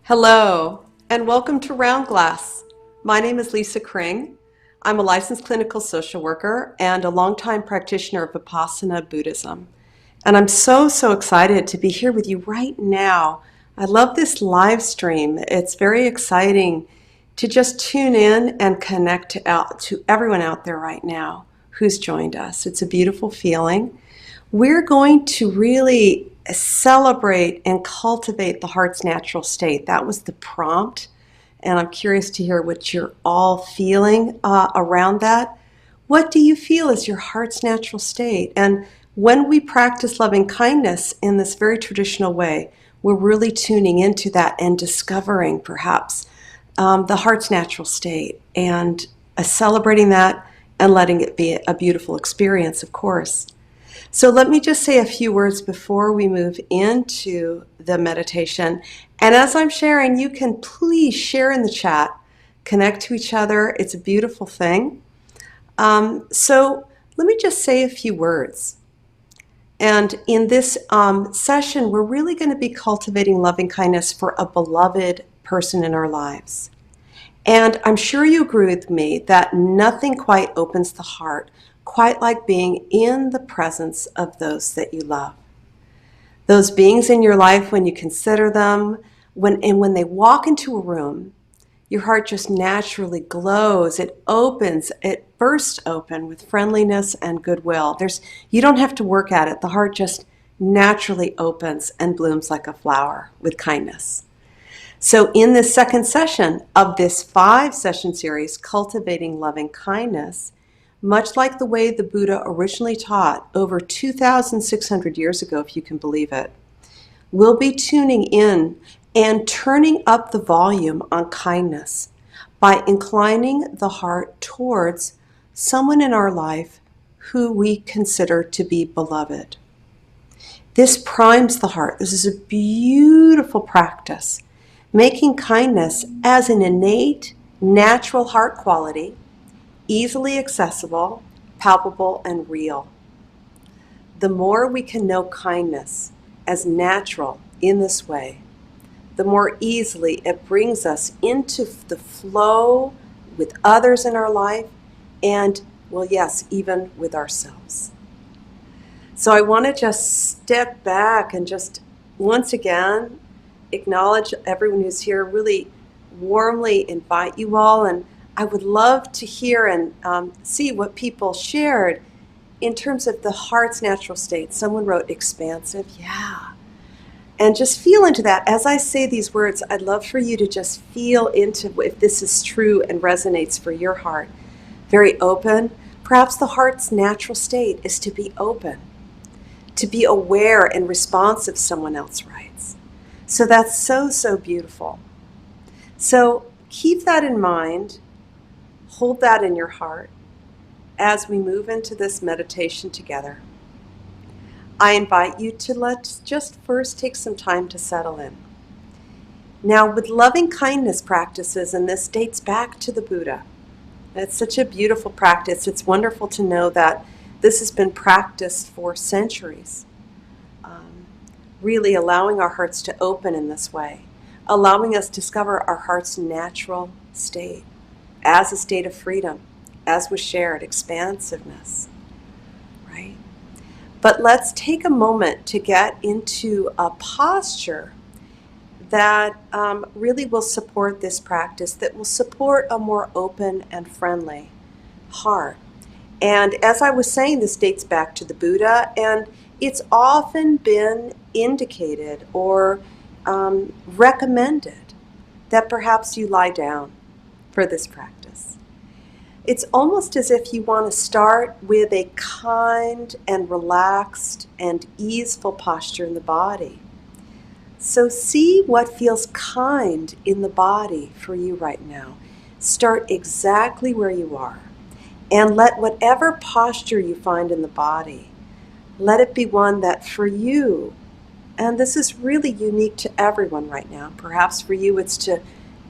Hello, and welcome to Round Glass. My name is Lisa Kring. I'm a licensed clinical social worker and a longtime practitioner of Vipassana Buddhism. And I'm so excited to be here with you right now. I love this live stream. It's very exciting to just tune in and connect to everyone out there right now who's joined us. It's a beautiful feeling. We're going to really celebrate and cultivate the heart's natural state. That was the prompt, and I'm curious to hear what you're all feeling around that. What do you feel is your heart's natural state? And when we practice loving kindness in this very traditional way, we're really tuning into that and discovering perhaps the heart's natural state and celebrating that and letting it be a beautiful experience, of course. So let me just say a few words before we move into the meditation. And as I'm sharing, you can please share in the chat, connect to each other. It's a beautiful thing. So let me just say a few words. And in this session, we're really going to be cultivating loving kindness for a beloved person in our lives. And I'm sure you agree with me that nothing quite opens the heart quite like being in the presence of those that you love. Those beings in your life, when you consider them, when they walk into a room, your heart just naturally glows. It opens, it bursts open with friendliness and goodwill. You don't have to work at it. The heart just naturally opens and blooms like a flower with kindness. So in this second session of this 5-session series, Cultivating Loving Kindness, much like the way the Buddha originally taught over 2,600 years ago, if you can believe it, we'll be tuning in and turning up the volume on kindness by inclining the heart towards someone in our life who we consider to be beloved. This primes the heart. This is a beautiful practice, making kindness as an innate, natural heart quality, easily accessible, palpable, and real. The more we can know kindness as natural in this way, the more easily it brings us into the flow with others in our life and, well, yes, even with ourselves. So I want to just step back and just once again acknowledge everyone who's here, really warmly invite you all, and I would love to hear and see what people shared in terms of the heart's natural state. Someone wrote expansive, yeah. And just feel into that. As I say these words, I'd love for you to just feel into if this is true and resonates for your heart. Very open. Perhaps the heart's natural state is to be open, to be aware and responsive, someone else writes. So that's so beautiful. So keep that in mind. Hold that in your heart as we move into this meditation together. I invite you to let's just first take some time to settle in. Now, with loving kindness practices, and this dates back to the Buddha, it's such a beautiful practice. It's wonderful to know that this has been practiced for centuries, really allowing our hearts to open in this way, allowing us to discover our heart's natural state as a state of freedom, as was shared, expansiveness, right? But let's take a moment to get into a posture that really will support this practice, that will support a more open and friendly heart. And as I was saying, this dates back to the Buddha, and it's often been indicated or recommended that perhaps you lie down for this practice. It's almost as if you want to start with a kind and relaxed and easeful posture in the body. So see what feels kind in the body for you right now. Start exactly where you are and let whatever posture you find in the body, let it be one that for you, and this is really unique to everyone right now. Perhaps for you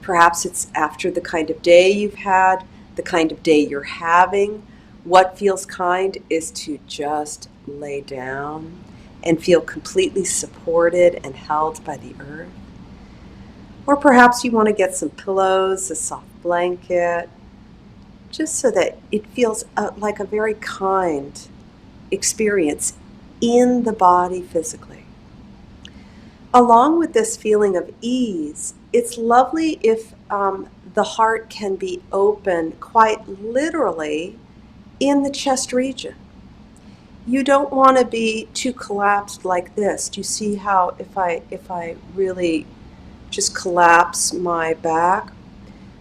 perhaps it's after the kind of day you've had, the kind of day you're having. What feels kind is to just lay down and feel completely supported and held by the earth. Or perhaps you want to get some pillows, a soft blanket, just so that it feels like a very kind experience in the body physically. Along with this feeling of ease, it's lovely if the heart can be open quite literally in the chest region. You don't want to be too collapsed like this. Do you see how if I really just collapse my back?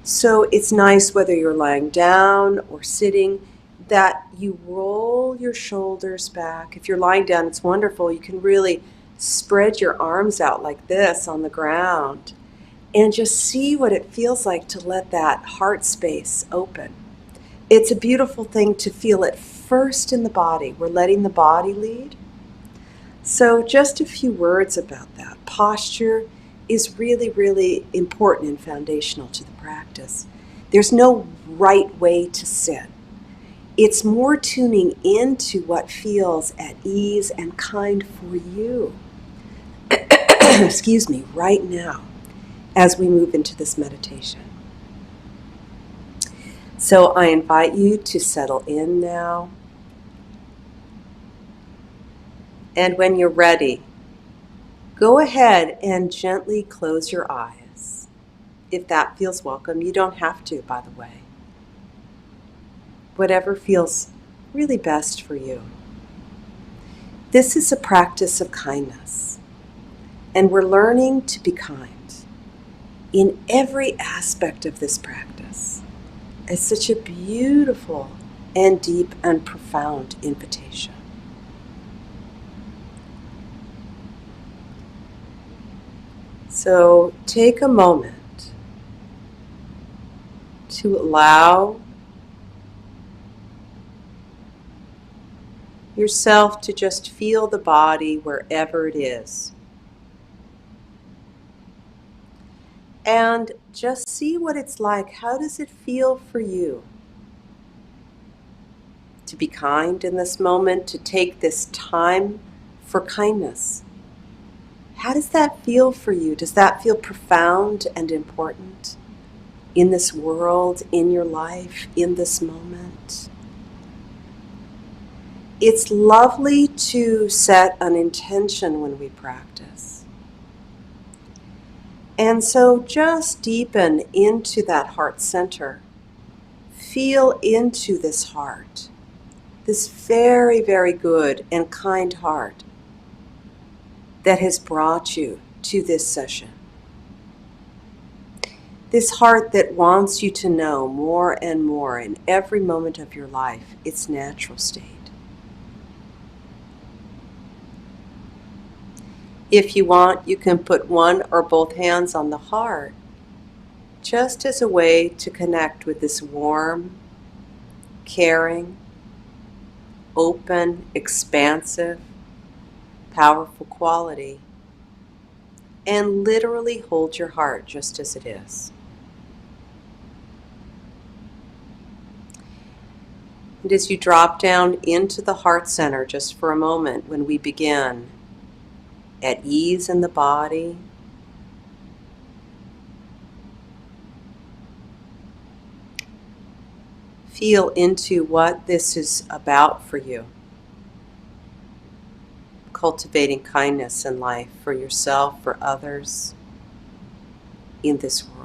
So it's nice whether you're lying down or sitting that you roll your shoulders back. If you're lying down, it's wonderful. You can really spread your arms out like this on the ground and just see what it feels like to let that heart space open. It's a beautiful thing to feel it first in the body. We're letting the body lead. So just a few words about that. Posture is really, really important and foundational to the practice. There's no right way to sit. It's more tuning into what feels at ease and kind for you. Excuse me, right now as we move into this meditation. So I invite you to settle in now. And when you're ready, go ahead and gently close your eyes. If that feels welcome, you don't have to, by the way. Whatever feels really best for you. This is a practice of kindness, and we're learning to be kind in every aspect of this practice. It's such a beautiful and deep and profound invitation. So take a moment to allow yourself to just feel the body wherever it is. And just see what it's like. How does it feel for you to be kind in this moment, to take this time for kindness? How does that feel for you? Does that feel profound and important in this world, in your life, in this moment? It's lovely to set an intention when we practice. And so just deepen into that heart center. Feel into this heart, this very, very good and kind heart that has brought you to this session. This heart that wants you to know more and more in every moment of your life, its natural state. If you want, you can put one or both hands on the heart, just as a way to connect with this warm, caring, open, expansive, powerful quality, and literally hold your heart just as it is. And as you drop down into the heart center just for a moment when we begin, at ease in the body, feel into what this is about for you. Cultivating kindness in life for yourself, for others, in this world.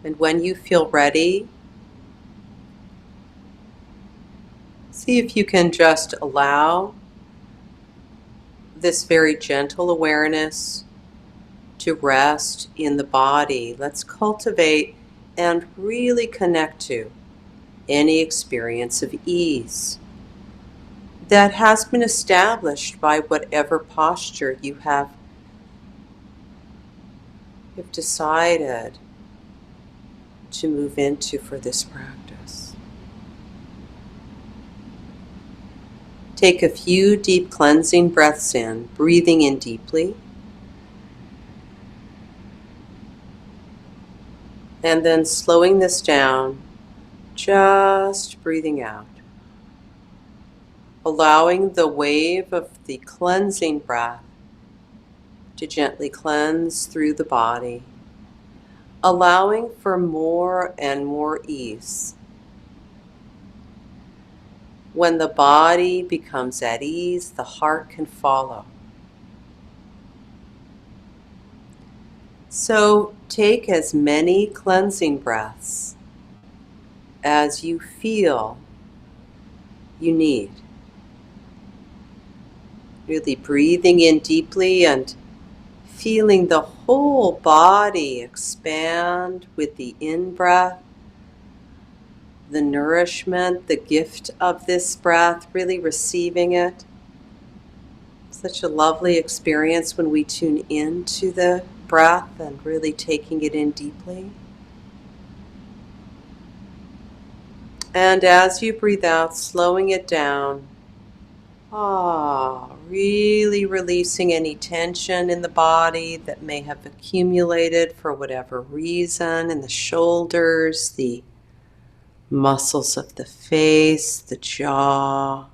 And when you feel ready, see if you can just allow this very gentle awareness to rest in the body. Let's cultivate and really connect to any experience of ease that has been established by whatever posture you have decided to move into for this practice. Take a few deep cleansing breaths in, breathing in deeply, and then slowing this down, just breathing out. Allowing the wave of the cleansing breath to gently cleanse through the body, allowing for more and more ease. When the body becomes at ease, the heart can follow. So take as many cleansing breaths as you feel you need. Really breathing in deeply and feeling the whole body expand with the in-breath, the nourishment, the gift of this breath, really receiving it. Such a lovely experience when we tune into the breath and really taking it in deeply. And as you breathe out, slowing it down, really releasing any tension in the body that may have accumulated for whatever reason in the shoulders, the muscles of the face, the jaw.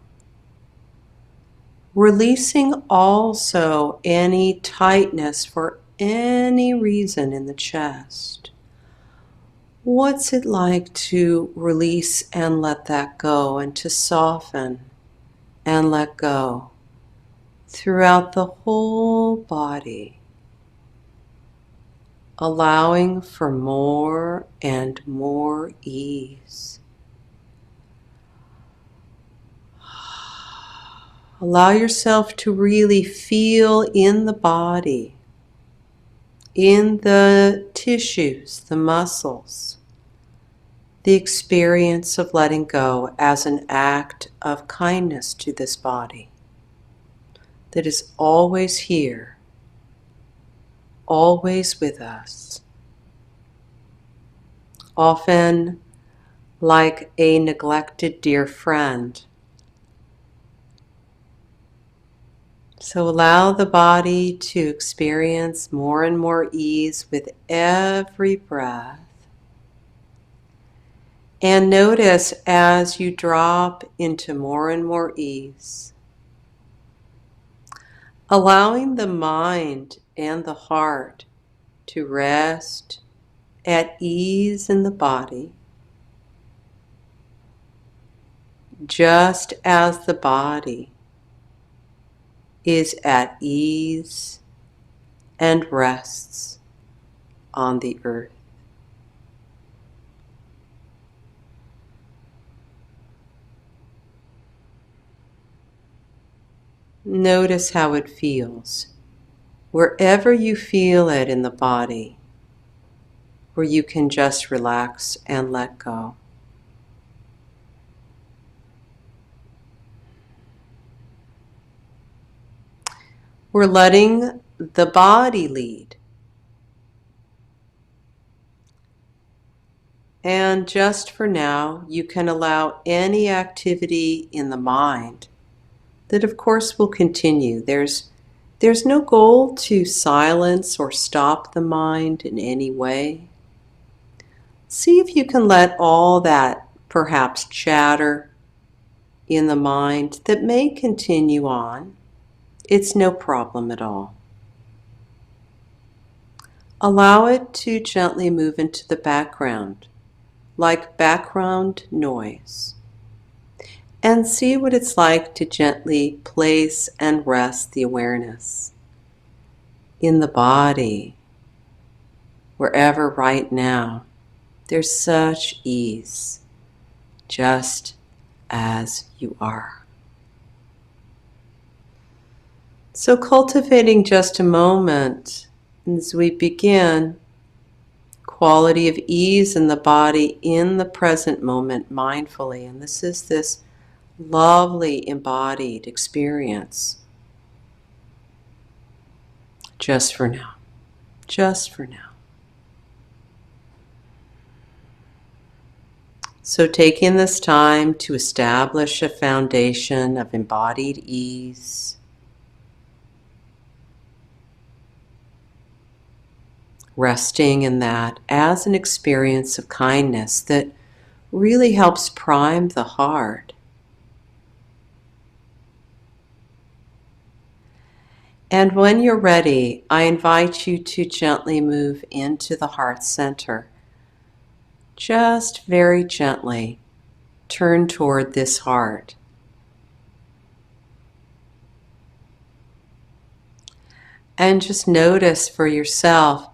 Releasing also any tightness for any reason in the chest. What's it like to release and let that go, and to soften and let go throughout the whole body, allowing for more and more ease. Allow yourself to really feel in the body, in the tissues, the muscles, the experience of letting go as an act of kindness to this body that is always here, always with us, often like a neglected dear friend. So allow the body to experience more and more ease with every breath. And notice as you drop into more and more ease, allowing the mind and the heart to rest at ease in the body, just as the body is at ease and rests on the earth. Notice how it feels, wherever you feel it in the body, where you can just relax and let go. We're letting the body lead. And just for now, you can allow any activity in the mind that, of course, will continue. There's no goal to silence or stop the mind in any way. See if you can let all that perhaps chatter in the mind that may continue on. It's no problem at all. Allow it to gently move into the background, like background noise. And see what it's like to gently place and rest the awareness in the body, wherever right now there's such ease, just as you are. So cultivating just a moment as we begin, quality of ease in the body in the present moment mindfully. And this is this lovely embodied experience. Just for now. Just for now. So taking this time to establish a foundation of embodied ease, resting in that as an experience of kindness that really helps prime the heart. And when you're ready, I invite you to gently move into the heart center. Just very gently turn toward this heart. And just notice for yourself,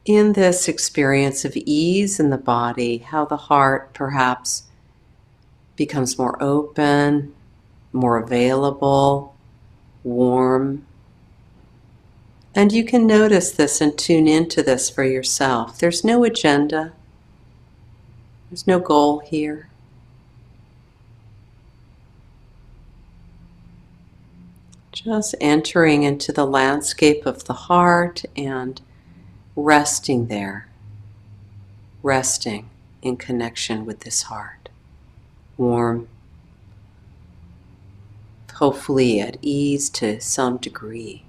in this experience of ease in the body, how the heart perhaps becomes more open, more available, warm. And you can notice this and tune into this for yourself. There's no agenda. There's no goal here. Just entering into the landscape of the heart and resting there. Resting in connection with this heart. Warm. Hopefully at ease to some degree.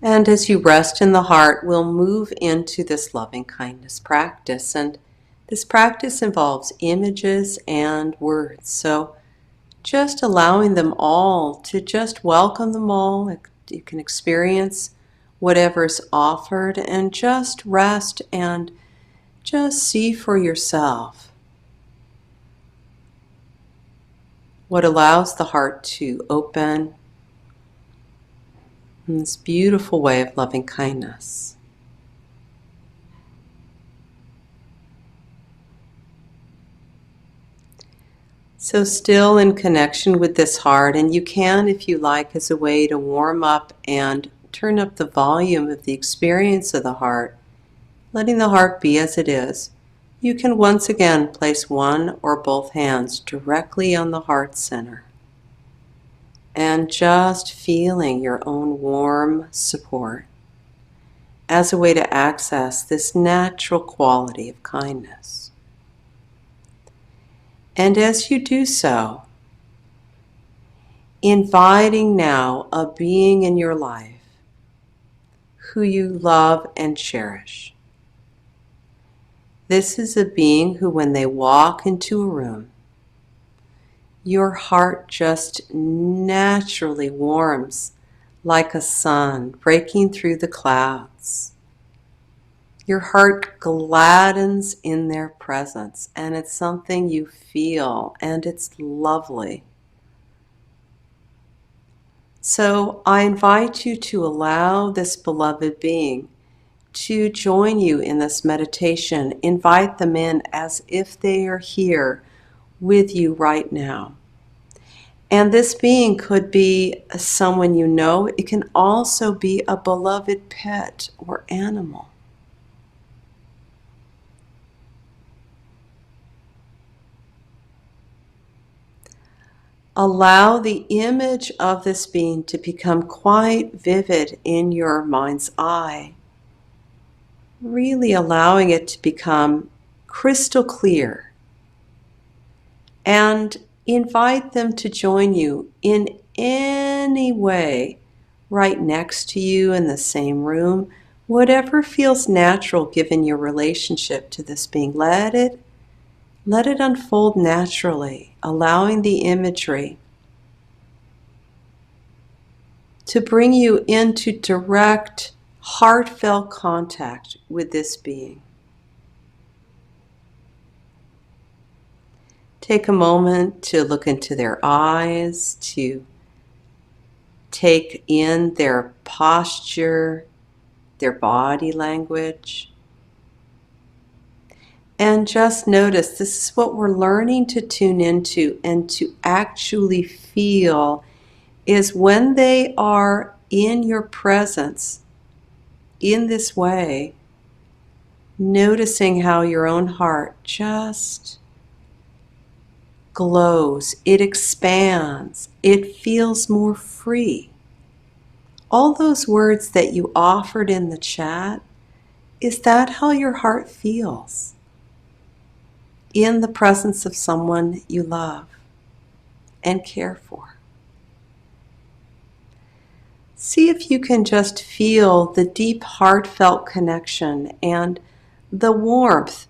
And as you rest in the heart, we'll move into this loving kindness practice. And this practice involves images and words. So just allowing them all to just welcome them all. You can experience whatever's offered and just rest and just see for yourself what allows the heart to open in this beautiful way of loving kindness. So still in connection with this heart, and you can, if you like, as a way to warm up and turn up the volume of the experience of the heart, letting the heart be as it is, you can once again place one or both hands directly on the heart center. And just feeling your own warm support as a way to access this natural quality of kindness. And as you do so, inviting now a being in your life who you love and cherish. This is a being who, when they walk into a room, your heart just naturally warms like a sun breaking through the clouds. Your heart gladdens in their presence, and it's something you feel, and it's lovely. So I invite you to allow this beloved being to join you in this meditation. Invite them in as if they are here with you right now. And this being could be someone you know. It can also be a beloved pet or animal. Allow the image of this being to become quite vivid in your mind's eye, really allowing it to become crystal clear. And invite them to join you in any way, right next to you in the same room, whatever feels natural given your relationship to this being. Let it unfold naturally, allowing the imagery to bring you into direct, heartfelt contact with this being. Take a moment to look into their eyes, to take in their posture, their body language. And just notice, this is what we're learning to tune into and to actually feel, is when they are in your presence in this way, noticing how your own heart just glows, it expands, it feels more free. All those words that you offered in the chat, Is that how your heart feels in the presence of someone you love and care for? See if you can just feel the deep heartfelt connection and the warmth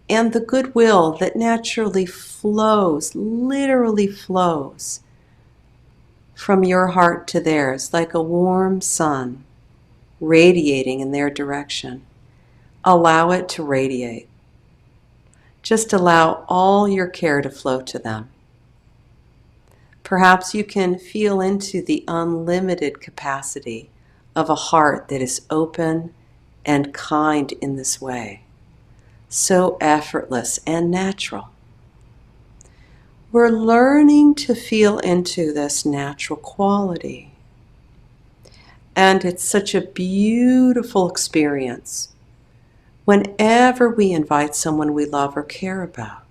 and the goodwill that naturally flows, literally flows from your heart to theirs like a warm sun radiating in their direction. Allow it to radiate. Just allow all your care to flow to them. Perhaps you can feel into the unlimited capacity of a heart that is open and kind in this way, so effortless and natural. We're learning to feel into this natural quality. And it's such a beautiful experience whenever we invite someone we love or care about.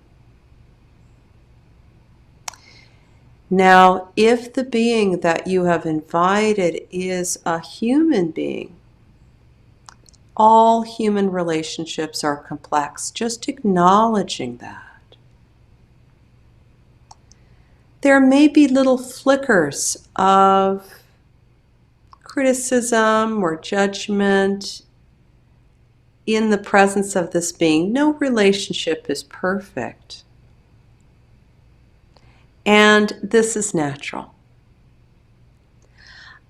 Now, if the being that you have invited is a human being, all human relationships are complex, just acknowledging that. There may be little flickers of criticism or judgment in the presence of this being. No relationship is perfect. And this is natural.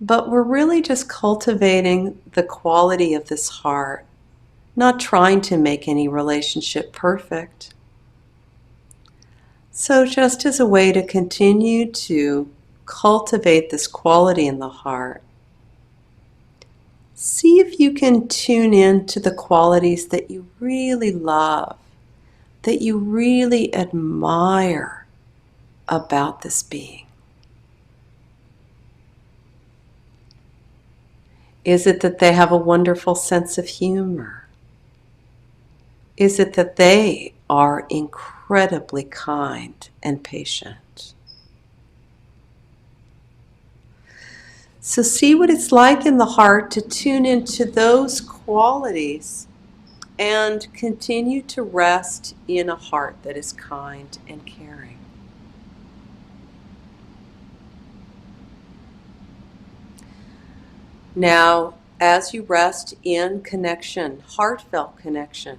But we're really just cultivating the quality of this heart, not trying to make any relationship perfect. So just as a way to continue to cultivate this quality in the heart, see if you can tune in to the qualities that you really love, that you really admire about this being. Is it that they have a wonderful sense of humor? Is it that they are incredibly kind and patient? So see what it's like in the heart to tune into those qualities and continue to rest in a heart that is kind and caring. Now, as you rest in connection, heartfelt connection,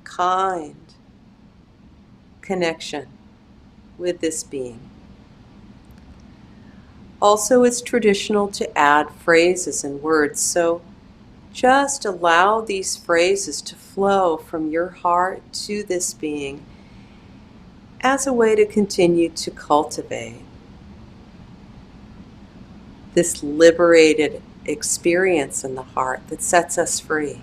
kind connection with this being. Also, it's traditional to add phrases and words, so just allow these phrases to flow from your heart to this being as a way to continue to cultivate this liberated experience in the heart that sets us free.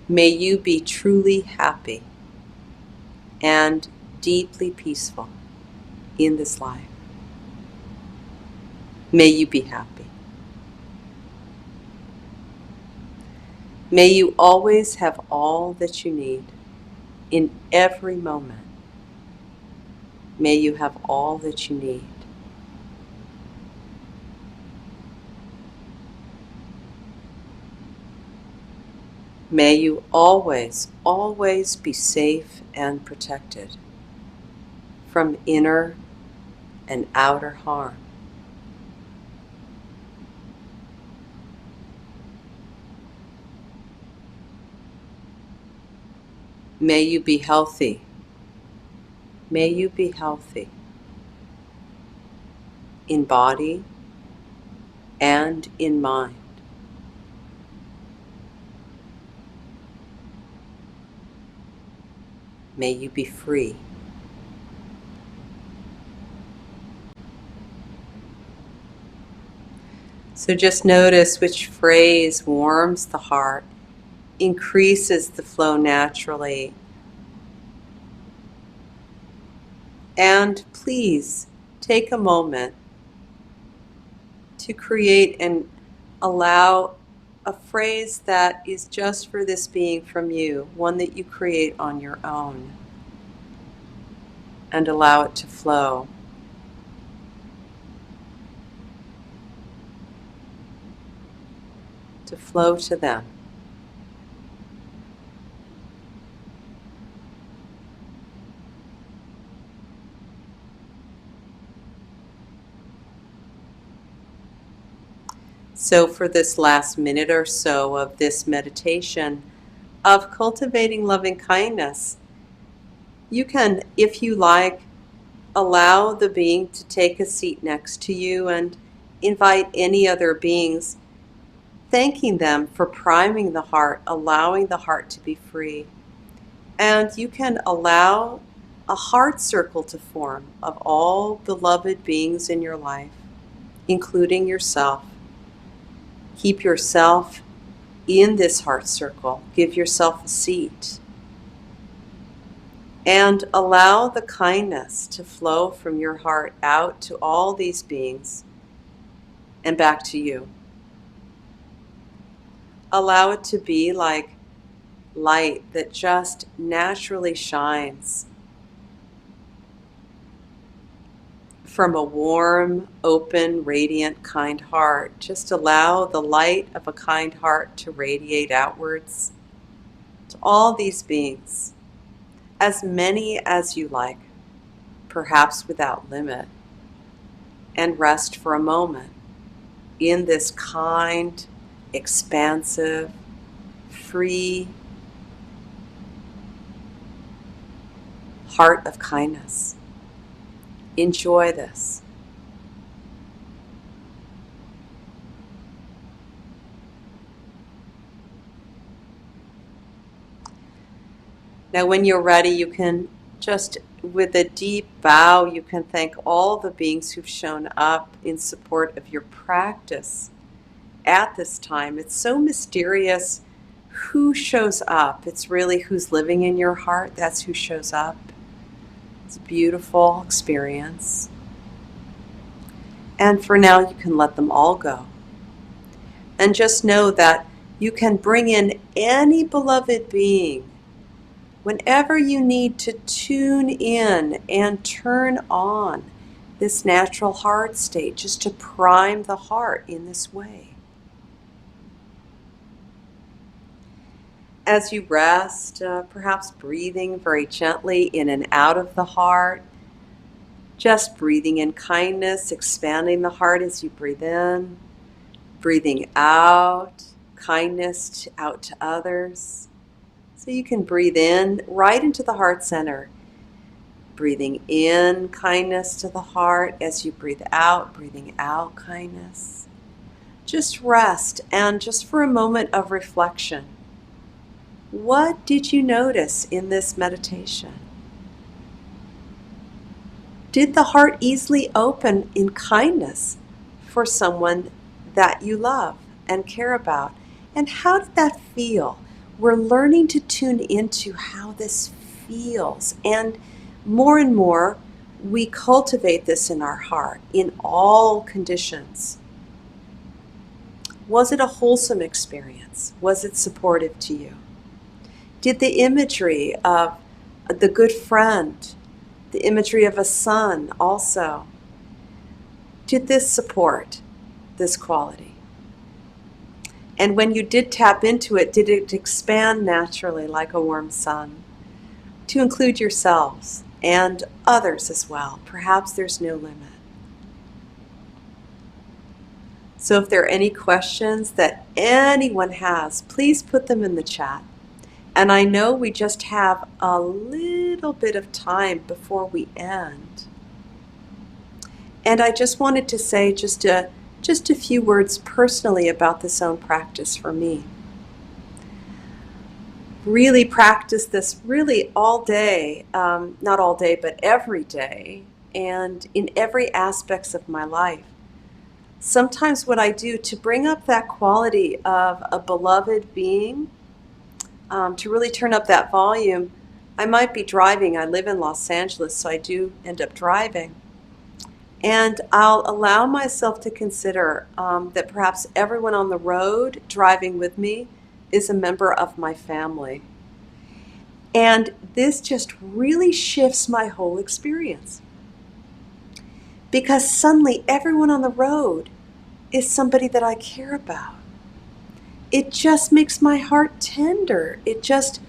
May you be truly happy and deeply peaceful in this life. May you be happy. May you always have all that you need in every moment. May you have all that you need. May you always, always be safe and protected from inner and outer harm. May you be healthy. May you be healthy in body and in mind. May you be free. So just notice which phrase warms the heart, increases the flow naturally. And please take a moment to create and allow a phrase that is just for this being from you, one that you create on your own, and allow it to flow. to flow to them. So for this last minute or so of this meditation of cultivating loving kindness, you can, if you like, allow the being to take a seat next to you and invite any other beings, thanking them for priming the heart, allowing the heart to be free. And you can allow a heart circle to form of all beloved beings in your life, including yourself. Keep yourself in this heart circle. Give yourself a seat. And allow the kindness to flow from your heart out to all these beings and back to you. Allow it to be like light that just naturally shines from a warm, open, radiant, kind heart. Just allow the light of a kind heart to radiate outwards to all these beings, as many as you like, perhaps without limit, and rest for a moment in this kind, expansive, free heart of kindness. Enjoy this. Now, when you're ready, you can just, with a deep bow, you can thank all the beings who've shown up in support of your practice at this time. It's so mysterious who shows up. It's really who's living in your heart. That's who shows up. It's a beautiful experience. And for now, you can let them all go. And just know that you can bring in any beloved being whenever you need to tune in and turn on this natural heart state, just to prime the heart in this way. As you rest, perhaps breathing very gently in and out of the heart, just breathing in kindness, expanding the heart as you breathe in, breathing out, kindness out to others. So you can breathe in right into the heart center. Breathing in kindness to the heart as you breathe out, breathing out kindness. Just rest, and just for a moment of reflection. What did you notice in this meditation? Did the heart easily open in kindness for someone that you love and care about? And how did that feel? We're learning to tune into how this feels. And more, we cultivate this in our heart in all conditions. Was it a wholesome experience? Was it supportive to you? Did the imagery of the good friend, the imagery of a son also, did this support this quality? And when you did tap into it, did it expand naturally like a warm sun to include yourselves and others as well? Perhaps there's no limit. So if there are any questions that anyone has, please put them in the chat. And I know we just have a little bit of time before we end. And I just wanted to say just a few words personally about this own practice for me. Really practice this really all day, not all day, but every day, and in every aspects of my life. Sometimes what I do to bring up that quality of a beloved being, to really turn up that volume, I might be driving. I live in Los Angeles, so I do end up driving. And I'll allow myself to consider that perhaps everyone on the road driving with me is a member of my family. And this just really shifts my whole experience. Because suddenly everyone on the road is somebody that I care about. it just makes my heart tender. It just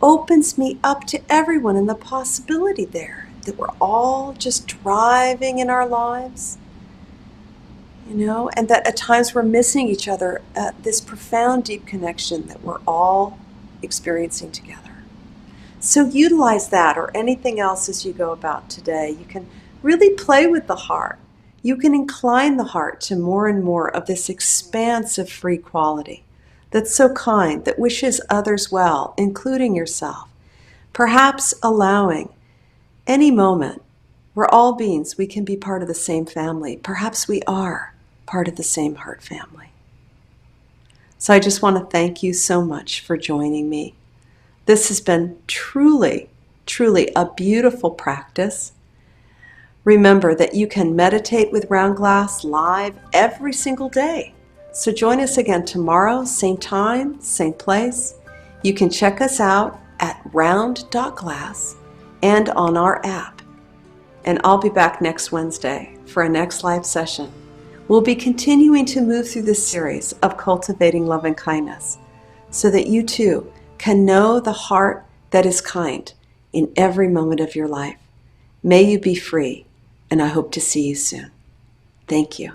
opens me up to everyone and the possibility there that we're all just driving in our lives, and that at times we're missing each other, this profound, deep connection that we're all experiencing together. So utilize that or anything else as you go about today. You can really play with the heart. You can incline the heart to more and more of this expansive free quality that's so kind, that wishes others well, including yourself. Perhaps allowing any moment where all beings, we can be part of the same family. Perhaps we are part of the same heart family. So I just want to thank you so much for joining me. This has been truly, truly a beautiful practice. Remember that you can meditate with Round Glass live every single day. So join us again tomorrow, same time, same place. You can check us out at round.glass and on our app. And I'll be back next Wednesday for a next live session. We'll be continuing to move through this series of cultivating love and kindness so that you too can know the heart that is kind in every moment of your life. May you be free, and I hope to see you soon. Thank you.